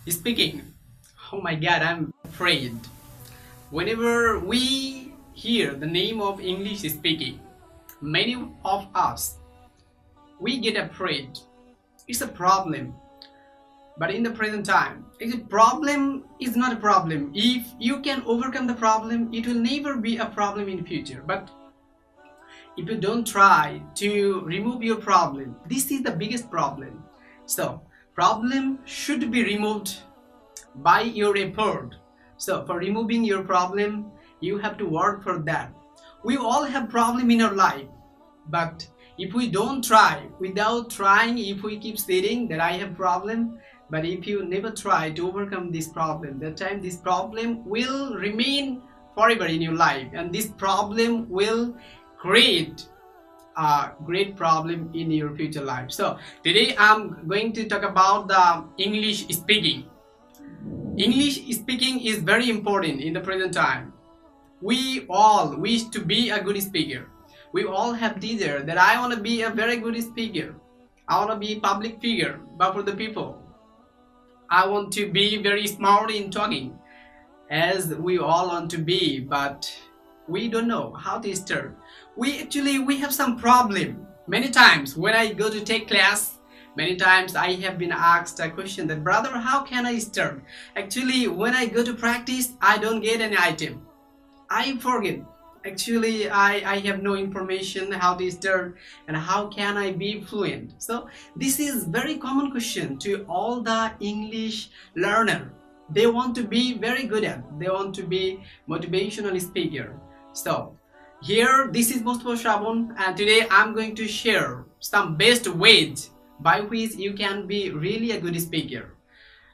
speaking. Oh my god, I'm afraid. Whenever we hear the name of English speaking, many of us we get afraid. It's a problem. But in the present time, a problem is not a problem. If you can overcome the problem, it will never be a problem in future. But if you don't try to remove your problem, this is the biggest problem. So problem should be removed by your effort. So for removing your problem, you have to work for that. We all have problem in our life, but if we don't try, without trying, if we keep stating that I have problem, but if you never try to overcome this problem, that time this problem will remain forever in your life, and this problem will create a great problem in your future life. So today I'm going to talk about the English speaking. English speaking is very important in the present time. We all wish to be a good speaker. We all have desire that I want to be a very good speaker. I want to be a public figure, but for the people. I want to be very smart in talking, as we all want to be, but we don't know how to start. We have some problem. Many times when I go to take class, many times I have been asked a question that, brother, how can I start? Actually, when I go to practice, I don't get any item. I forget. Actually, I have no information how to start and how can I be fluent. So this is very common question to all the English learner. They want to be very good at. They want to be motivational speaker. So here, this is Mustafa Shabun, and today I'm going to share some best ways by which you can be really a good speaker.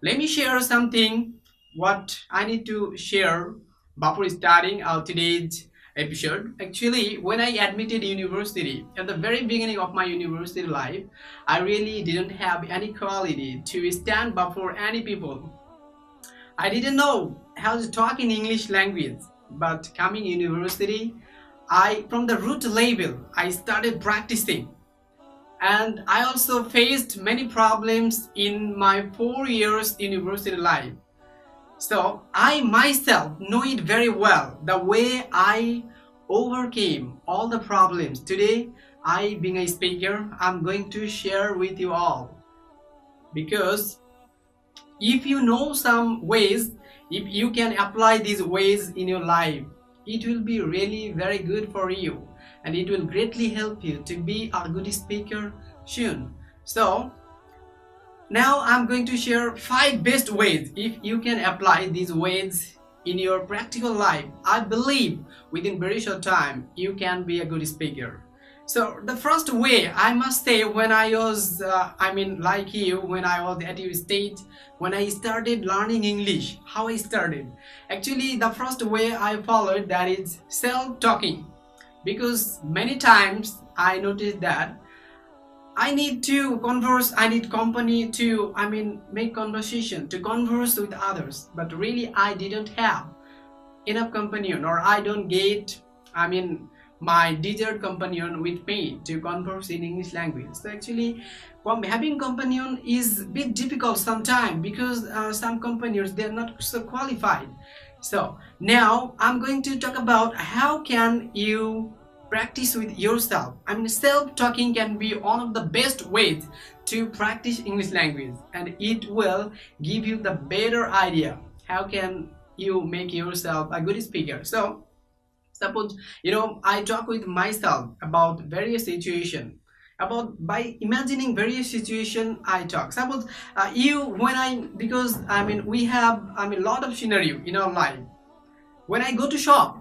Let me share something what I need to share before starting today's episode. Actually, when I admitted university at the very beginning of my university life, I really didn't have any quality to stand before any people. I didn't know how to talk in English language, but coming university, I from the root level I started practicing, and I also faced many problems in my 4 years university life. So I myself know it very well, the way I overcame all the problems. Today, I being a speaker, I'm going to share with you all. Because if you know some ways, if you can apply these ways in your life, it will be really very good for you. And it will greatly help you to be a good speaker soon. So now I'm going to share 5 best ways. If you can apply these ways in your practical life, I believe within very short time you can be a good speaker. So the first way, I must say, when I was like you, when I was at your stage, when I started learning English, how I started, actually the first way I followed, that is self-talking. Because many times I noticed that I need to converse, I need company to, make conversation, to converse with others. But really, I didn't have enough companion, or I don't get, my desired companion with me to converse in English language. So actually, having companion is a bit difficult sometimes, because some companions, they're not so qualified. So now I'm going to talk about how can you practice with yourself. Self-talking can be one of the best ways to practice English language, and it will give you the better idea how can you make yourself a good speaker. So suppose I talk with myself about various situation, about by imagining various situation I talk. Suppose you when I because we have a lot of scenario in our life. When I go to shop,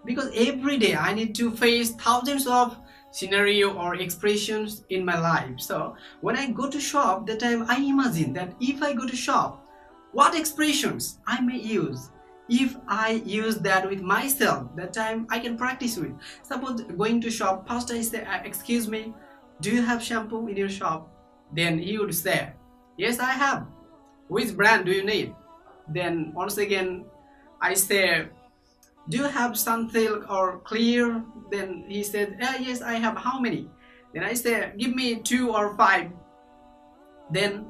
because every day I need to face thousands of scenario or expressions in my life. So when I go to shop, that time I imagine that if I go to shop, what expressions I may use. If I use that with myself, that time I can practice with. Suppose going to shop, first I say, excuse me, do you have shampoo in your shop? Then he would say, yes, I have. Which brand do you need? Then once again I say, do you have Sunsilk or Clear? Then he said, yes, I have. How many? Then I say, give me 2 or 5. Then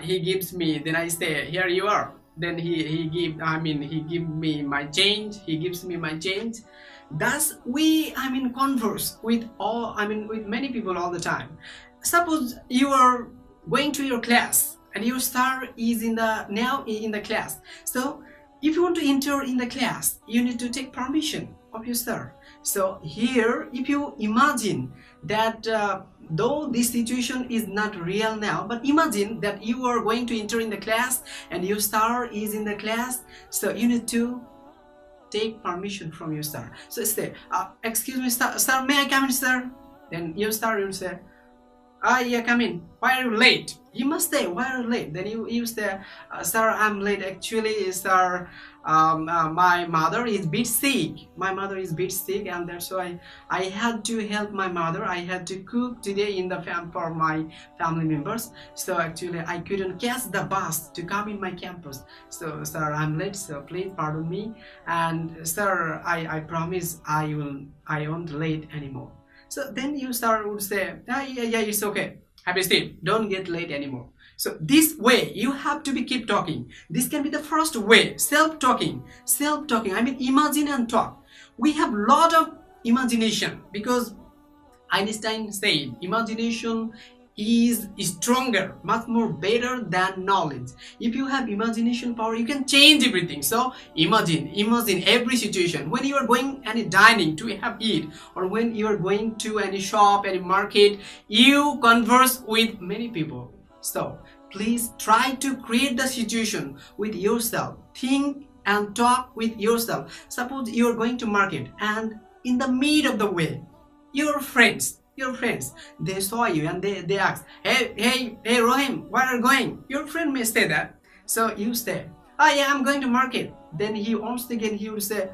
he gives me, then I say, here you are. Then he give me my change, he gives me my change. Thus we converse with all, with many people all the time. Suppose you are going to your class and your star is now in the class. So if you want to enter in the class, you need to take permission of your sir. So here, if you imagine that though this situation is not real now, but imagine that you are going to enter in the class and your star is in the class, so you need to take permission from your star. So say, excuse me, sir, may I come in, sir? Then your star will say, yeah, come in. Why are you late? You must say, why are you late? Then you say, sir, I'm late. Actually, sir, my mother is a bit sick. My mother is a bit sick, and that's why I had to help my mother. I had to cook today in the for my family members. So actually, I couldn't catch the bus to come in my campus. So, sir, I'm late. So please pardon me. And sir, I promise I won't late anymore. So then you sir would say, yeah, it's okay. Happy Steve, don't get late anymore. So this way you have to keep talking. This can be the first way, self-talking. Imagine and talk. We have lot of imagination because Einstein said imagination is stronger, much more better than knowledge. If you have imagination power, you can change everything. So imagine every situation. When you are going any dining to have eat, or when you are going to any shop, any market, you converse with many people. So please try to create the situation with yourself. Think and talk with yourself. Suppose you are going to market and in the mid of the way, your friends, they saw you and they ask, hey Rohim, where are you going? Your friend may say that. So you say, yeah, I'm going to market. Then he once again he will say,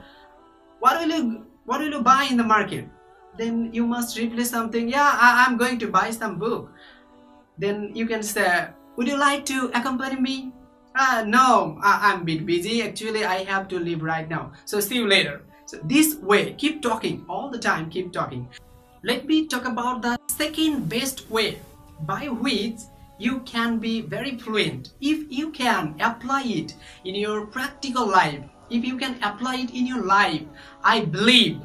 what will you buy in the market? Then you must reply something, yeah, I'm going to buy some book. Then you can say, would you like to accompany me? No, I'm a bit busy. Actually, I have to leave right now. So see you later. So this way, keep talking all the time, keep talking. Let me talk about the second best way by which you can be very fluent. If you can apply it in your practical life, if you can apply it in your life, I believe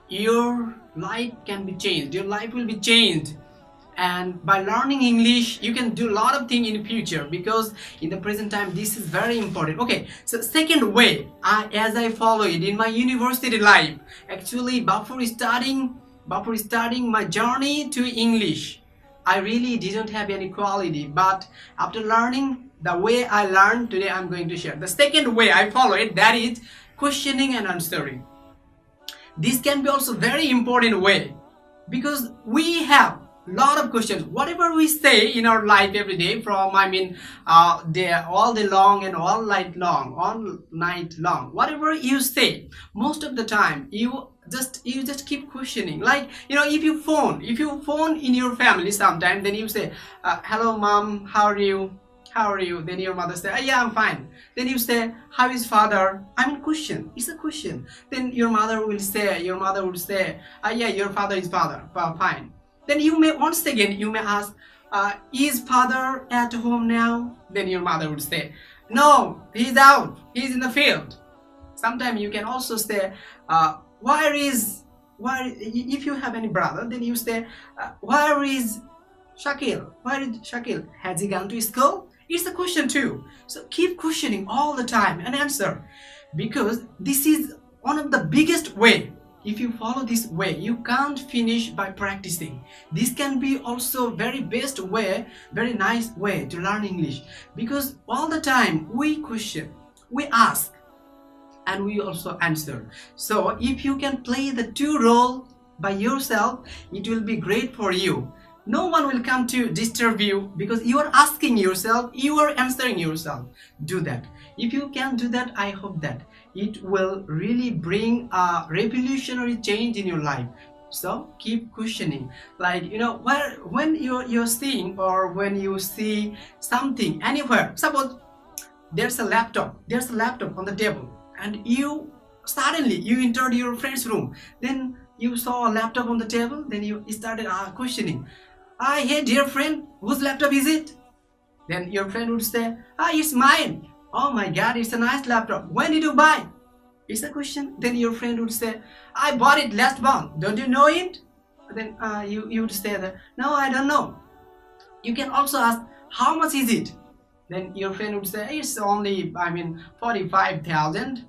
your life can be changed. Your life will be changed. And by learning English, you can do a lot of things in the future, because in the present time this is very important. Okay, so second way, as I follow it in my university life, actually before starting my journey to English, I really didn't have any quality, but after learning the way I learned today, I'm going to share. The second way I follow it, that is questioning and answering. This can be also very important way, because we have lot of questions. Whatever we say in our life every day, from all day long and all night long, whatever you say, most of the time you just keep questioning. Like, if you phone in your family sometime, then you say, hello mom, how are you? Then your mother say, yeah, I'm fine. Then you say, how is father? Question. It's a question. Then your mother would say, yeah, your father is fine. Then you may once again ask, is father at home now? Then your mother would say, no, he's out, he's in the field. Sometimes you can also say, if you have any brother, then you say, where is Shakil? Has he gone to school? It's a question too. So keep questioning all the time and answer, because this is one of the biggest way. If you follow this way, you can't finish by practicing. This can be also very best way, very nice way to learn English, because all the time we question, we ask, and we also answer. So if you can play the two roles by yourself, it will be great for you. No one will come to disturb you, because you are asking yourself, you are answering yourself. Do that. If you can do that, I hope that it will really bring a revolutionary change in your life. So keep questioning. Like, when you're seeing, or when you see something anywhere, suppose there's a laptop on the table, and you entered your friend's room, then you saw a laptop on the table, then you started questioning, hey dear friend, whose laptop is it? Then your friend would say, ah, it's mine. Oh my god, it's a nice laptop. When did you buy? It's a question. Then your friend would say, I bought it last month. Don't you know it? Then you would say that, no, I don't know. You can also ask, how much is it? Then your friend would say, it's only, 45,000.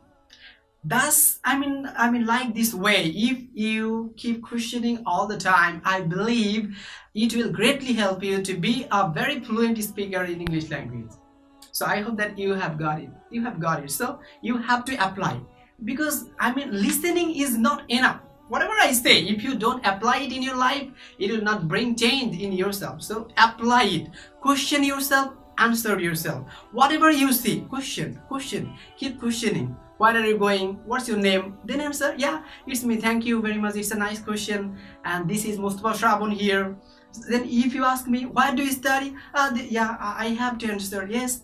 Thus, like this way, if you keep questioning all the time, I believe it will greatly help you to be a very fluent speaker in English language. So I hope that you have got it. You have got it. So you have to apply, because listening is not enough. Whatever I say, if you don't apply it in your life, it will not bring change in yourself. So apply it. Question yourself. Answer yourself. Whatever you see, question. Keep questioning. Where are you going? What's your name? Then answer, yeah, it's me. Thank you very much. It's a nice question. And this is Mustafa Shravan here. Then if you ask me, why do you study? I have to answer, yes.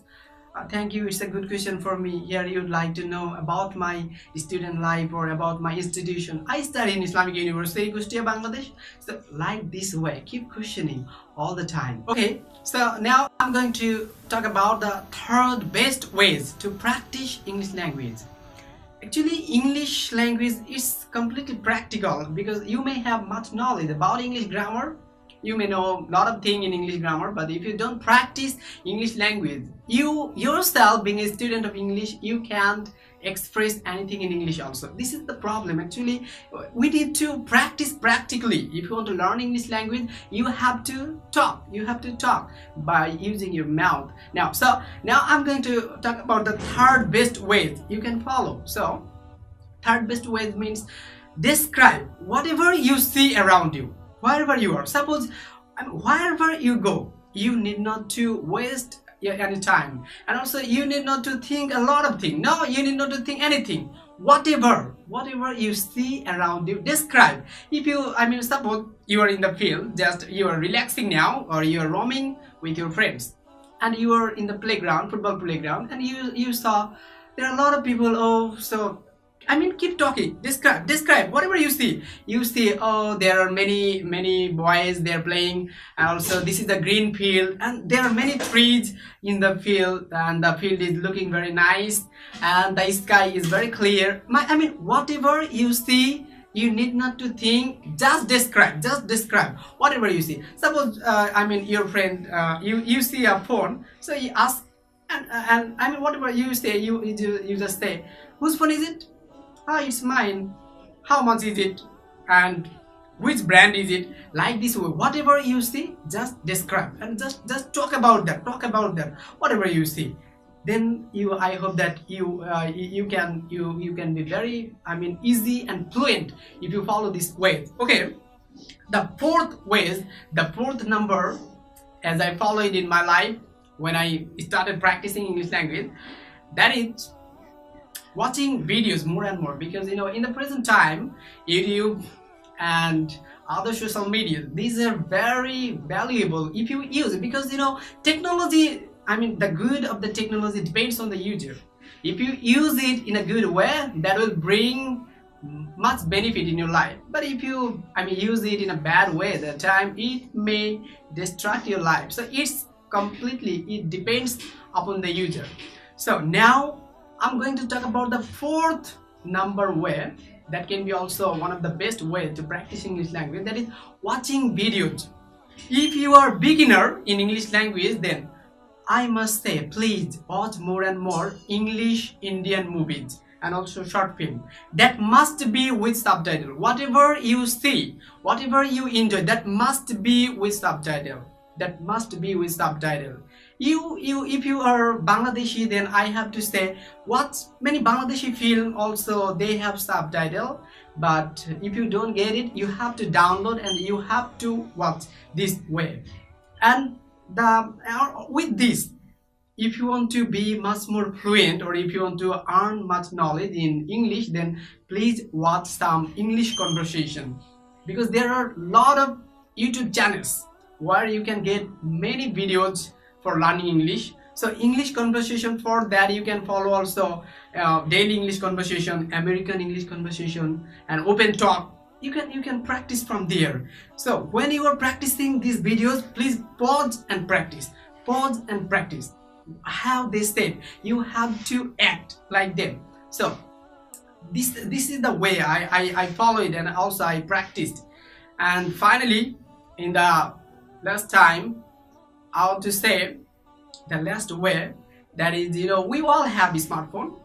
Thank you. It's a good question for me. Here you'd like to know about my student life or about my institution. I study in Islamic University, Kushtia, Bangladesh. So like this way, keep questioning all the time. Okay, so now I'm going to talk about the third best ways to practice English language. Actually, English language is completely practical, because you may have much knowledge about English grammar. You may know a lot of things in English grammar, but if you don't practice English language, you yourself being a student of English, you can't express anything in English also. This is the problem. Actually, we need to practice practically. If you want to learn English language, you have to talk. You have to talk by using your mouth. Now I'm going to talk about the third best way you can follow. So third best way means describe whatever you see around you. Wherever you are, suppose wherever you go, you need not to waste any time, and also you need not to think a lot of things. No, you need not to think anything. Whatever you see around you, describe. If you, suppose you are in the field, just you are relaxing now, or you are roaming with your friends, and you are in the playground, football playground, and you saw there are a lot of people. Oh, so keep talking. Describe whatever you see. You see, oh, there are many boys, they're playing, and also this is a green field, and there are many trees in the field, and the field is looking very nice, and the sky is very clear. Whatever you see, you need not to think. Just describe whatever you see. Suppose your friend, you see a phone, so you ask, and whatever you say, you just say, whose phone is it? Ah, it's mine. How much is it? And which brand is it? Like this way, whatever you see, just describe, and just talk about that. Whatever you see, then I hope that you can be very easy and fluent if you follow this way. Okay, the fourth number, as I follow it in my life when I started practicing English language, that is watching videos more and more. Because in the present time, YouTube and other social media, these are very valuable if you use it, because technology, the good of the technology depends on the user. If you use it in a good way, that will bring much benefit in your life. But if you use it in a bad way, that time it may distract your life. So it depends upon the user. So now I'm going to talk about the fourth number way that can be also one of the best ways to practice English language, that is watching videos. If you are beginner in English language, then I must say, please watch more and more English Indian movies and also short film. That must be with subtitle. Whatever you see, whatever you enjoy, that must be with subtitle. If you are Bangladeshi, then I have to say, many Bangladeshi film also, they have subtitle, but if you don't get it, you have to download and you have to watch this way. And with this, if you want to be much more fluent, or if you want to earn much knowledge in English, then please watch some English conversation, because there are a lot of YouTube channels where you can get many videos for learning English. So English conversation, for that you can follow also daily English conversation, American English conversation, and open talk. You can practice from there. So when you are practicing these videos, please pause and practice. pause and practice. How they said, you have to act like them. So this is the way I follow it, and also I practiced. And finally, in the last time, I want to say the last way, that is, we all have a smartphone.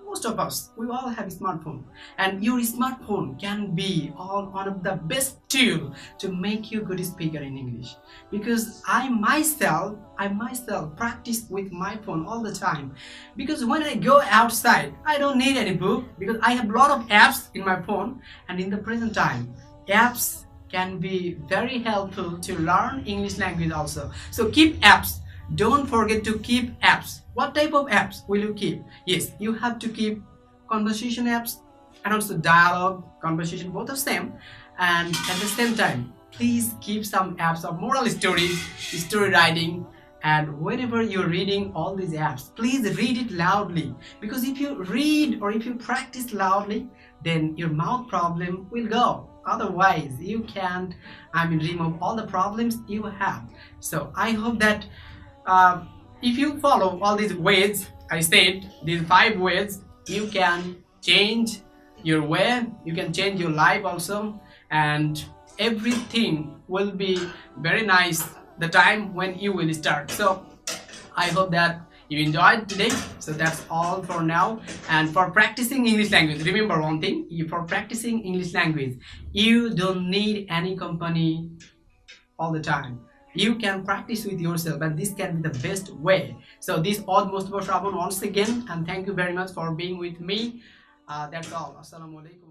Most of us, we all have a smartphone, and your smartphone can be one of the best tool to make you good speaker in English. Because I myself practice with my phone all the time, because when I go outside I don't need any book, because I have a lot of apps in my phone. And in the present time, apps can be very helpful to learn English language also. So keep apps. Don't forget to keep apps. What type of apps will you keep? Yes, you have to keep conversation apps and also dialogue, conversation, both of them. And at the same time, please keep some apps of moral stories, story writing. And whenever you're reading all these apps, please read it loudly. Because if you read or if you practice loudly, then your mouth problem will go. Otherwise, you can't, remove all the problems you have. So I hope that if you follow all these ways, I said these 5 ways, you can change your way, you can change your life also, and everything will be very nice the time when you will start. So I hope that you enjoyed today. So that's all for now. And for practicing English language, remember one thing: for practicing English language, you don't need any company all the time. You can practice with yourself, and this can be the best way. So this all most of Shravan once again, and thank you very much for being with me. That's all. Assalamu alaikum.